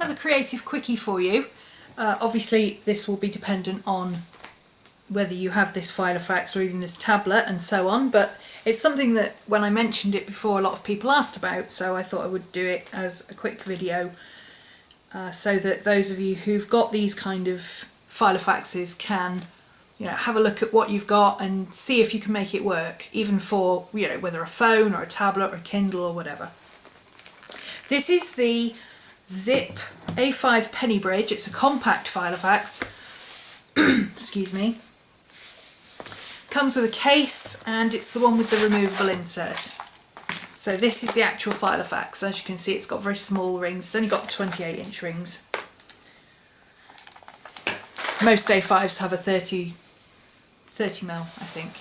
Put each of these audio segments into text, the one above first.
another creative quickie for you. Obviously this will be dependent on whether you have this Filofax or even this tablet and so on, but it's something that when I mentioned it before a lot of people asked about, so I thought I would do it as a quick video so that those of you who've got these kind of Filofaxes can, you know, have a look at what you've got and see if you can make it work, even for, you know, whether a phone or a tablet or a Kindle or whatever. This is the Zip A5 Pennybridge. It's a compact Filofax. Excuse me. Comes with a case, and it's the one with the removable insert. So this is the actual Filofax. As you can see, it's got very small rings. It's only got 28-inch rings. Most A5s have a 30 mil, I think.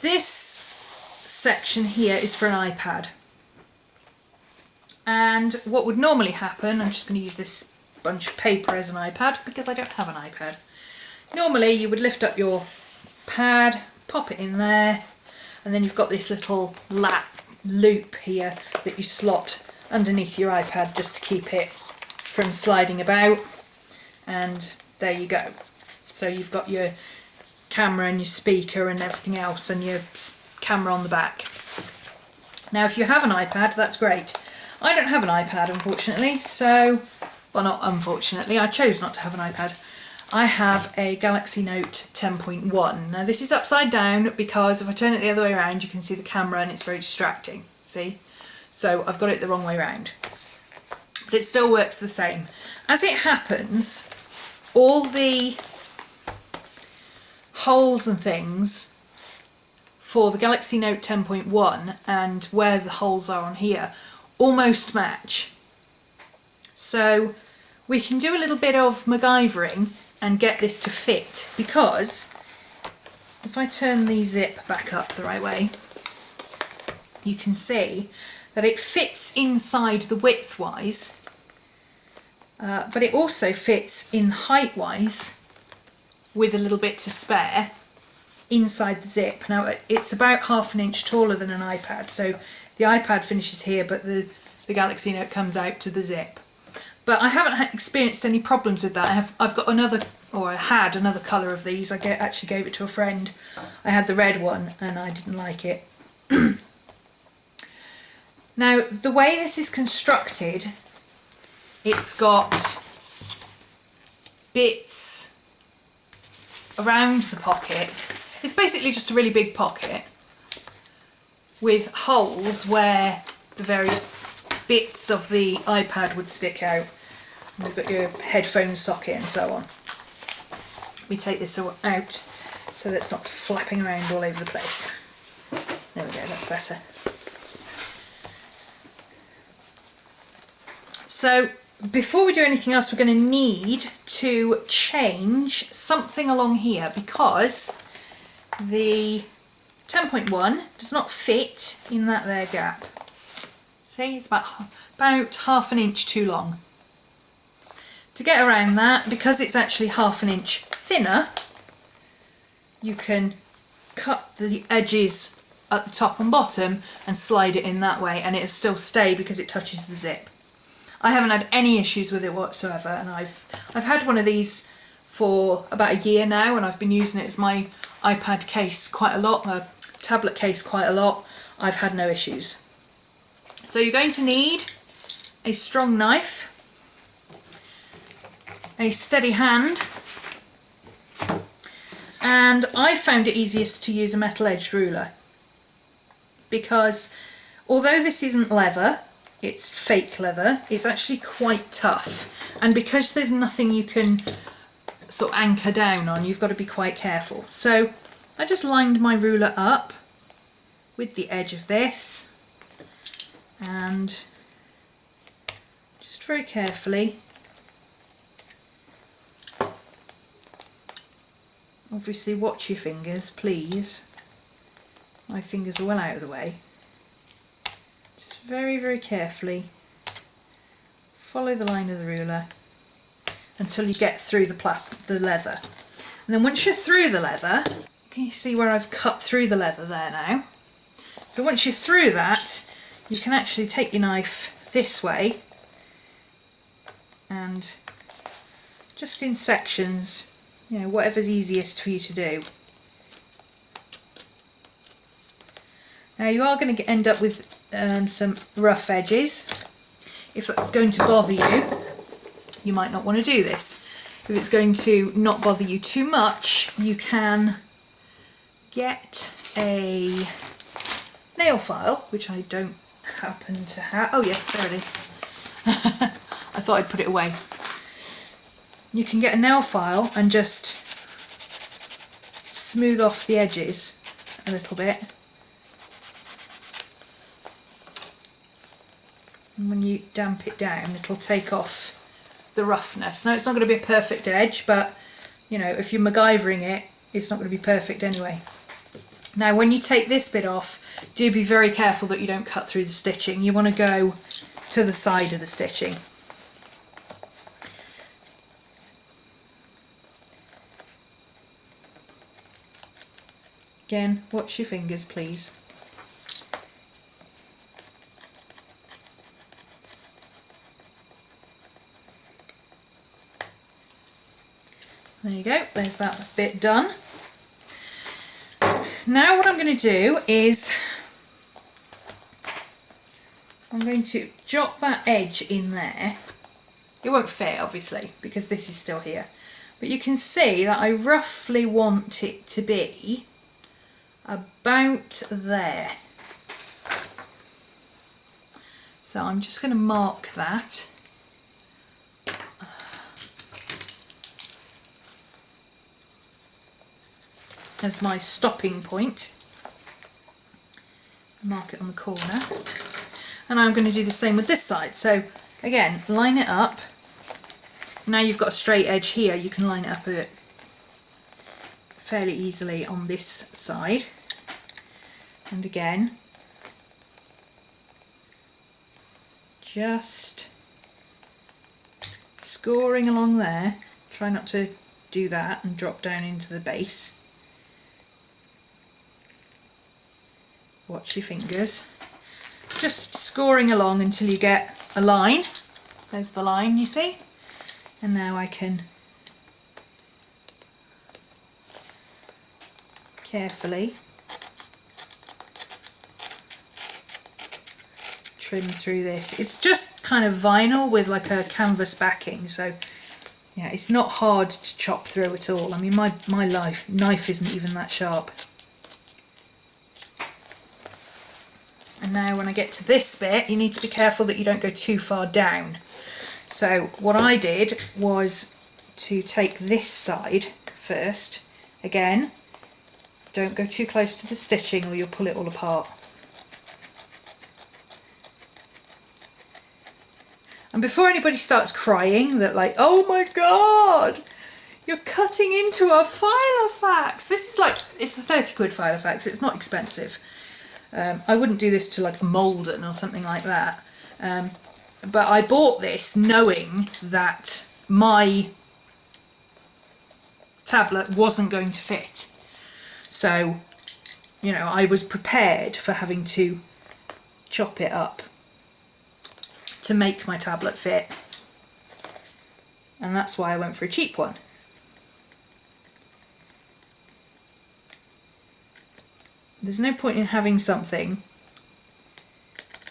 This section here is for an iPad. And what would normally happen, I'm just going to use this bunch of paper as an iPad because I don't have an iPad. Normally you would lift up your pad, pop it in there, and then you've got this little loop here that you slot underneath your iPad just to keep it from sliding about, and there you go. So you've got your camera and your speaker and everything else and your camera on the back. Now if you have an iPad, that's great. I don't have an iPad unfortunately, so, well not unfortunately, I chose not to have an iPad. I have a Galaxy Note 10.1. Now this is upside down because if I turn it the other way around you can see the camera and it's very distracting, see? So I've got it the wrong way around. But it still works the same. As it happens, all the holes and things for the Galaxy Note 10.1 and where the holes are on here almost match. So we can do a little bit of MacGyvering and get this to fit, because if I turn the zip back up the right way, you can see that it fits inside the width-wise, but it also fits in height-wise with a little bit to spare inside the zip. Now it's about ½ an inch taller than an iPad, so the iPad finishes here but the Galaxy Note comes out to the zip. But I haven't experienced any problems with that. I've got another, or I had another colour of these. I actually gave it to a friend. I had the red one and I didn't like it. Now the way this is constructed, it's got bits around the pocket. It's basically just a really big pocket with holes where the various bits of the iPad would stick out. And we've got your headphone socket and so on. Let me take this out so that it's not flapping around all over the place. There we go, that's better. So before we do anything else, we're going to need to change something along here because the 10.1 does not fit in that there gap. See, it's about ½ an inch too long. To get around that, because it's actually ½ an inch thinner, you can cut the edges at the top and bottom and slide it in that way, and it'll still stay because it touches the zip. I haven't had any issues with it whatsoever, and I've had one of these for about a year now, and I've been using it as my iPad case quite a lot, my tablet case quite a lot. I've had no issues. So you're going to need a strong knife, a steady hand, and I found it easiest to use a metal edged ruler because although this isn't leather, it's fake leather, it's actually quite tough, and because there's nothing you can sort of anchor down on, you've got to be quite careful. So I just lined my ruler up with the edge of this and just very carefully, obviously watch your fingers please, my fingers are well out of the way, just very very carefully follow the line of the ruler until you get through the leather, and then once you're through the leather, can you see where I've cut through the leather there now? So once you're through that, you can actually take your knife this way and just in sections, you know, whatever's easiest for you to do. Now you are going to end up with some rough edges. If that's going to bother you, you might not want to do this. If it's going to not bother you too much, you can get a nail file, which I don't happen to have. Oh yes, there it is. I thought I'd put it away. You can get a nail file and just smooth off the edges a little bit. And when you damp it down, it'll take off the roughness. Now it's not going to be a perfect edge, but you know, if you're MacGyvering it, it's not going to be perfect anyway. Now when you take this bit off, do be very careful that you don't cut through the stitching. You want to go to the side of the stitching. Again, watch your fingers please. There you go, there's that bit done. Now what I'm going to do is I'm going to jot that edge in there. It won't fit obviously because this is still here, but you can see that I roughly want it to be about there. So I'm just going to mark that. As my stopping point. Mark it on the corner. And I'm going to do the same with this side. So again, line it up. Now you've got a straight edge here, you can line it up a bit fairly easily on this side. And again, just scoring along there. Try not to do that and drop down into the base. Watch your fingers. Just scoring along until you get a line. There's the line, you see. And now I can carefully trim through this. It's just kind of vinyl with like a canvas backing, so yeah, it's not hard to chop through at all. I mean, my knife isn't even that sharp. And now when I get to this bit, you need to be careful that you don't go too far down. So what I did was to take this side first. Again, don't go too close to the stitching or you'll pull it all apart. And before anybody starts crying that like, oh my god, you're cutting into a Filofax. This is like, it's the 30 quid Filofax, it's not expensive. I wouldn't do this to like a Malden or something like that. But I bought this knowing that my tablet wasn't going to fit. So, you know, I was prepared for having to chop it up to make my tablet fit. And that's why I went for a cheap one. There's no point in having something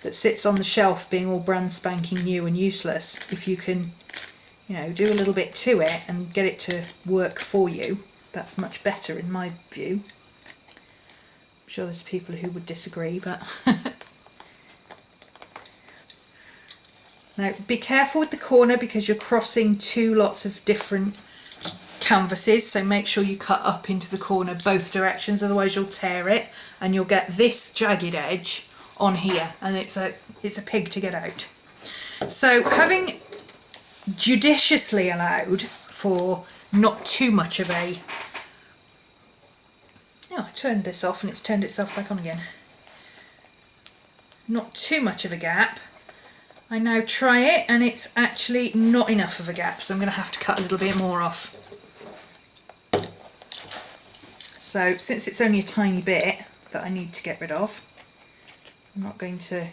that sits on the shelf being all brand spanking new and useless if you can, you know, do a little bit to it and get it to work for you. That's much better in my view. I'm sure there's people who would disagree, but now be careful with the corner because you're crossing two lots of different canvases, so make sure you cut up into the corner both directions, otherwise you'll tear it and you'll get this jagged edge on here and it's a pig to get out. So having judiciously allowed for not too much of a, oh, I turned this off and it's turned itself back on again, not too much of a gap, I now try it and it's actually not enough of a gap, so I'm going to have to cut a little bit more off. So since it's only a tiny bit that I need to get rid of, I'm not going to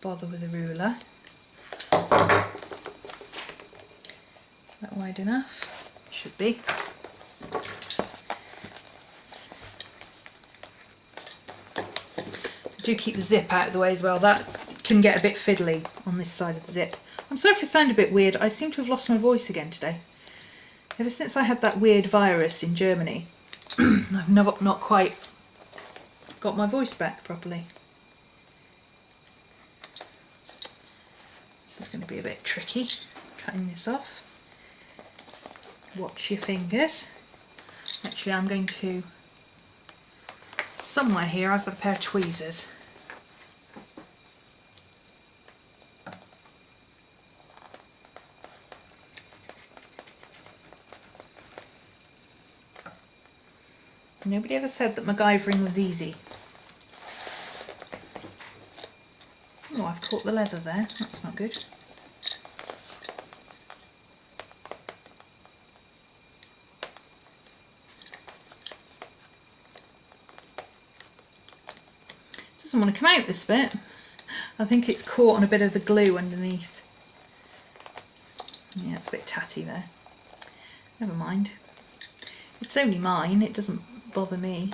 bother with a ruler. Is that wide enough? Should be. Do keep the zip out of the way as well. That can get a bit fiddly on this side of the zip. I'm sorry if it sounded a bit weird. I seem to have lost my voice again today. Ever since I had that weird virus in Germany, I've not quite got my voice back properly. This is going to be a bit tricky, cutting this off. Watch your fingers. Actually, I'm going to, somewhere here I've got a pair of tweezers. Nobody ever said that MacGyvering was easy. Oh, I've caught the leather there. That's not good. Doesn't want to come out this bit. I think it's caught on a bit of the glue underneath. Yeah, it's a bit tatty there. Never mind. It's only mine, it doesn't bother me.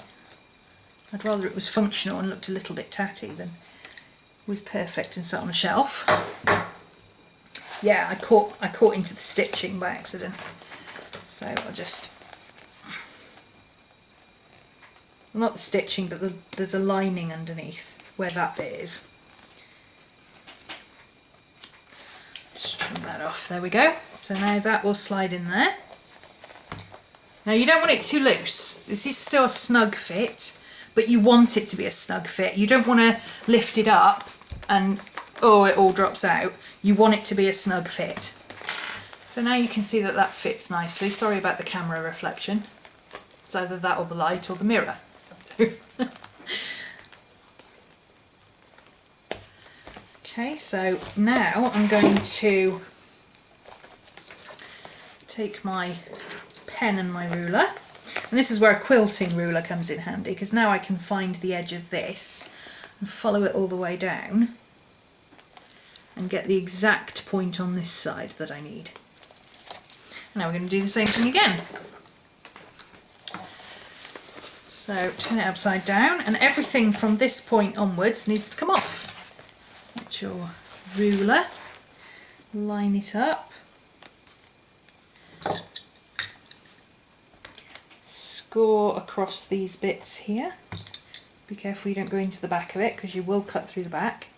I'd rather it was functional and looked a little bit tatty than was perfect and sat on a shelf. Yeah, I caught into the stitching by accident. So I'll just, well, not the stitching, but there's a lining underneath where that bit is. Just trim that off, there we go. So now that will slide in there. Now you don't want it too loose. This is still a snug fit, but you want it to be a snug fit. You don't want to lift it up and, oh, it all drops out. You want it to be a snug fit. So now you can see that that fits nicely. Sorry about the camera reflection. It's either that or the light or the mirror. Okay, so now I'm going to take my pen and my ruler, and this is where a quilting ruler comes in handy, because now I can find the edge of this and follow it all the way down and get the exact point on this side that I need. And now we're going to do the same thing again. So turn it upside down, and everything from this point onwards needs to come off. Get your ruler, line it up, score across these bits here. Be careful you don't go into the back of it, because you will cut through the back.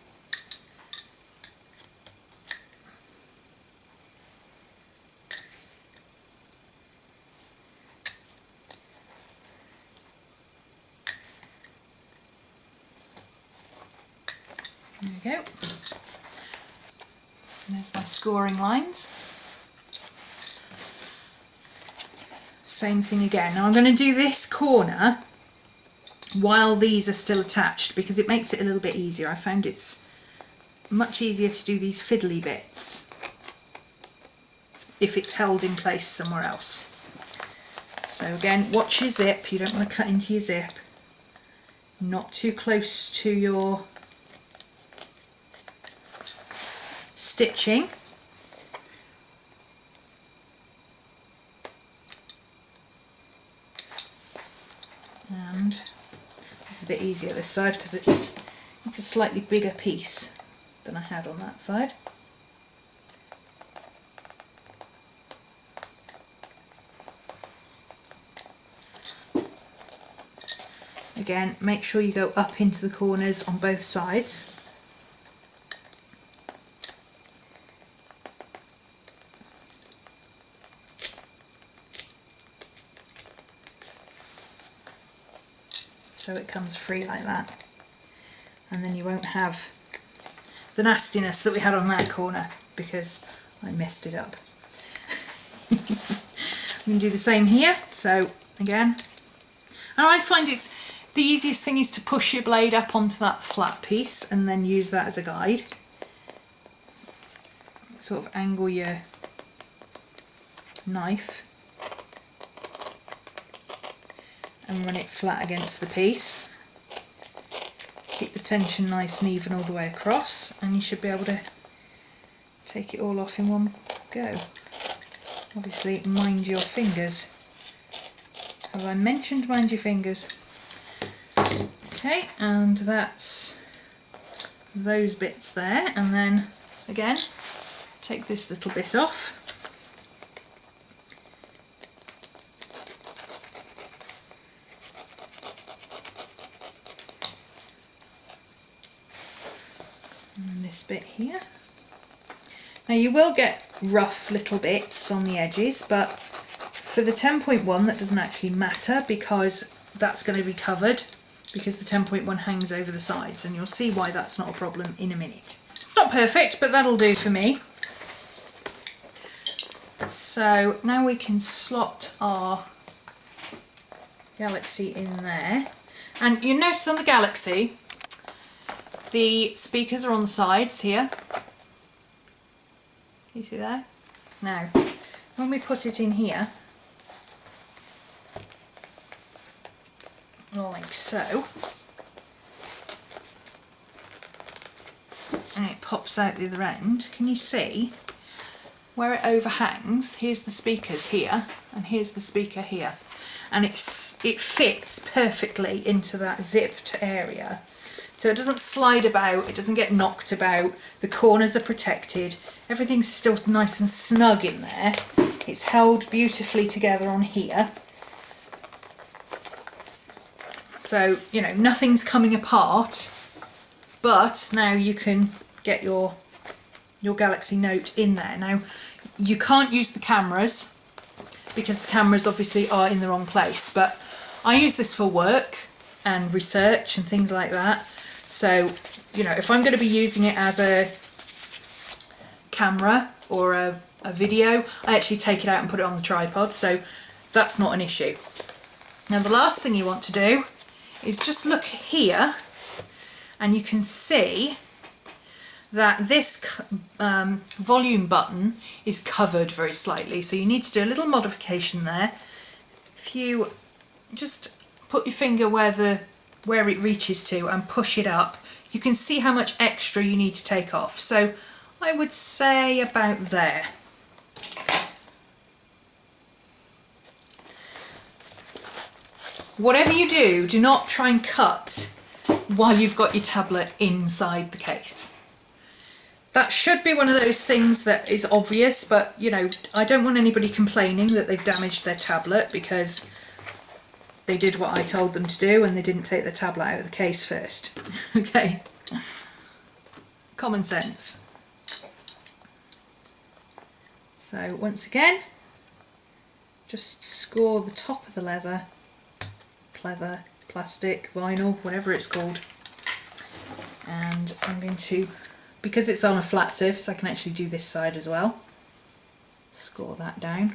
There we go. And there's my scoring lines. Same thing again. Now I'm going to do this corner while these are still attached, because it makes it a little bit easier. I found it's much easier to do these fiddly bits if it's held in place somewhere else. So again, watch your zip. You don't want to cut into your zip. Not too close to your stitching. And this is a bit easier this side because it's a slightly bigger piece than I had on that side. Again, make sure you go up into the corners on both sides. So it comes free like that, and then you won't have the nastiness that we had on that corner because I messed it up. I'm going to do the same here. So again, and I find it's the easiest thing is to push your blade up onto that flat piece and then use that as a guide. Sort of angle your knife and run it flat against the piece. keep the tension nice and even all the way across, and you should be able to take it all off in one go. Obviously mind your fingers. Have I mentioned mind your fingers? Okay, and that's those bits there, and then again take this little bit off. And this bit here. Now you will get rough little bits on the edges, but for the 10.1 that doesn't actually matter, because that's going to be covered, because the 10.1 hangs over the sides, and you'll see why that's not a problem in a minute. It's not perfect, but that'll do for me. So now we can slot our Galaxy in there, and you notice on the Galaxy the speakers are on the sides here. You see there? Now when we put it in here, like so, and it pops out the other end, can you see where it overhangs? Here's the speakers here, and here's the speaker here, and it fits perfectly into that zipped area, so it doesn't slide about, it doesn't get knocked about, the corners are protected, everything's still nice and snug in there, it's held beautifully together on here. So, you know, nothing's coming apart, but now you can get your Galaxy Note in there. Now, you can't use the cameras, because the cameras obviously are in the wrong place, but I use this for work and research and things like that. So, you know, if I'm going to be using it as a camera or a video, I actually take it out and put it on the tripod, so that's not an issue. Now, the last thing you want to do is just look here, and you can see that this volume button is covered very slightly, so you need to do a little modification there. If you just put your finger where it reaches to and push it up, you can see how much extra you need to take off. So I would say about there. Whatever you do, do not try and cut while you've got your tablet inside the case. That should be one of those things that is obvious, but you know, I don't want anybody complaining that they've damaged their tablet because they did what I told them to do and they didn't take the tablet out of the case first. Okay. Common sense. So once again, just score the top of the leather, plastic, vinyl, whatever it's called. And I'm going to, because it's on a flat surface, I can actually do this side as well. Score that down.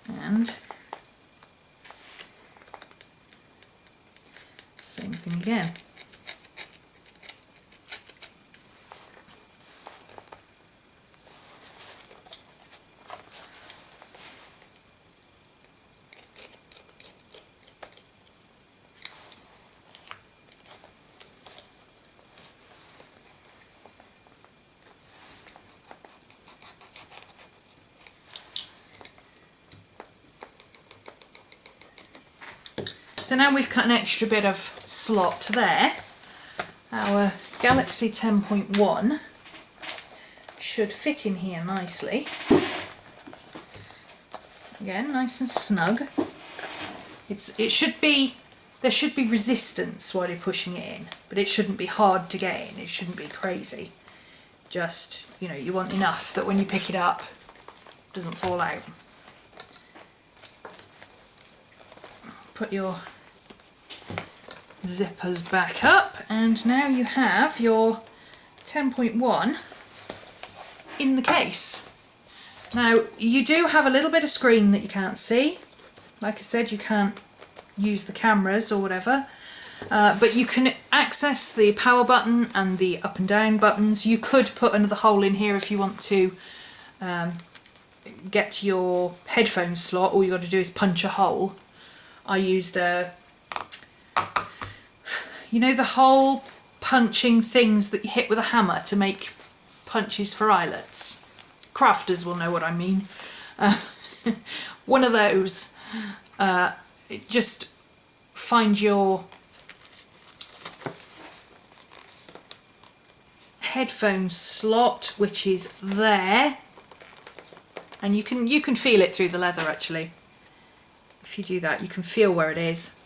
And same thing again. So now we've cut an extra bit of slot there. Our Galaxy 10.1 should fit in here nicely. Again, nice and snug. There should be resistance while you're pushing it in, but it shouldn't be hard to get in. It shouldn't be crazy. Just, you know, you want enough that when you pick it up, it doesn't fall out. Put your zippers back up, and now you have your 10.1 in the case. Now you do have a little bit of screen that you can't see. Like I said, you can't use the cameras or whatever, but you can access the power button and the up and down buttons. You could put another hole in here if you want to get to your headphone slot. All you got to do is punch a hole. I used you know, the hole punching things that you hit with a hammer to make punches for eyelets. Crafters will know what I mean. One of those. Just find your headphone slot, which is there, and you can feel it through the leather actually. If you do that, you can feel where it is.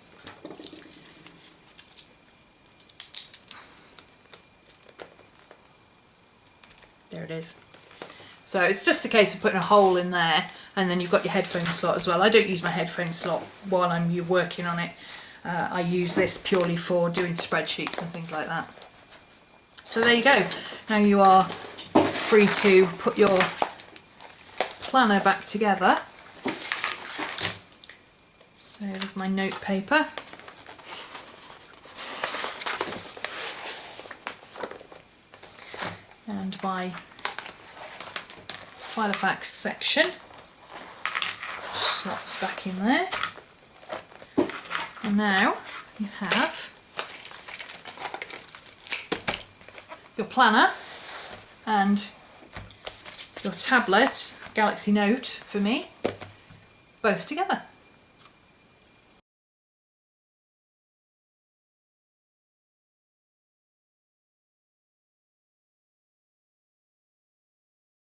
There it is. So it's just a case of putting a hole in there, and then you've got your headphone slot as well. I don't use my headphone slot while I'm working on it. I use this purely for doing spreadsheets and things like that. So there you go. Now you are free to put your planner back together. So there's my note paper. And my Filofax section slots back in there. And now you have your planner and your tablet, Galaxy Note for me, both together.